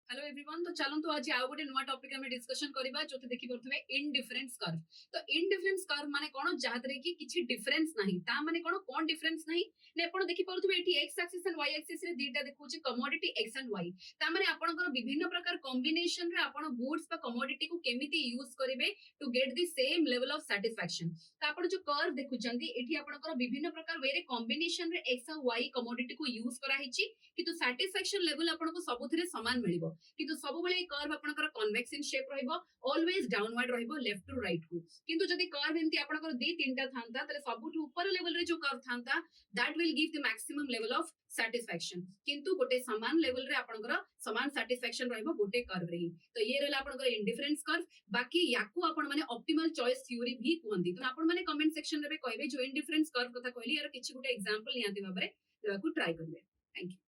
Hello everyone. तो चलନ୍ତୁ आज आउ गोटे नुआ टॉपिक हम डिस्कशन करबा जोते देखि परथबे इनडिफरेंस कर्व। तो इनडिफरेंस कर्व माने कोन जाहतरे कि किछि डिफरेंस नाही ता माने कोन डिफरेंस नाही ने आपण देखि परथबे एठी X axis and Y axis रे दीटा देखौछि कमोडिटी एक्स एंड वाई। ता माने आपनकर विभिन्न प्रकार कॉम्बिनेशन रे आपण गुड्स बा कमोडिटी को केमिति यूज करिवे to get the same level of satisfaction. ता आपण जो कर्व देखुचंदी एठी आपनकर विभिन्न प्रकार वे रे कॉम्बिनेशन रे एक्स और वाई कमोडिटी को यूज करा हिची किंतु सैटिस्फैक्शन लेवल आपनको सबुथिरे समान मिलिबो। किंतु सब बेले कर्व आपनकर कन्वेक्स इन शेप रहइबो, ऑलवेज डाउनवर्ड रहइबो लेफ्ट टू राइट को। किंतु जदी कर्व एंती आपनकर दी तीनटा थांता तले सबुठु ऊपर लेवल रे जो कर्व थांता that will give the maximum level of satisfaction. किंतु गोटे समान लेवल रे आपनकर समान सैटिस्फैक्शन रहइबो गोटे कर्व रे। तो ये रहला आपनकर इंडिफरेंस कर्व। बाकी याकू आपण माने ऑप्टिमल चॉइस थ्योरी भी कहंदी। तो आपण माने कमेंट सेक्शन रे कहबे जो इंडिफरेंस कर्व कथा कहली यार किछि गोटे एग्जांपल नियाती भाबरे देबाकू ट्राई करबे। Thank you.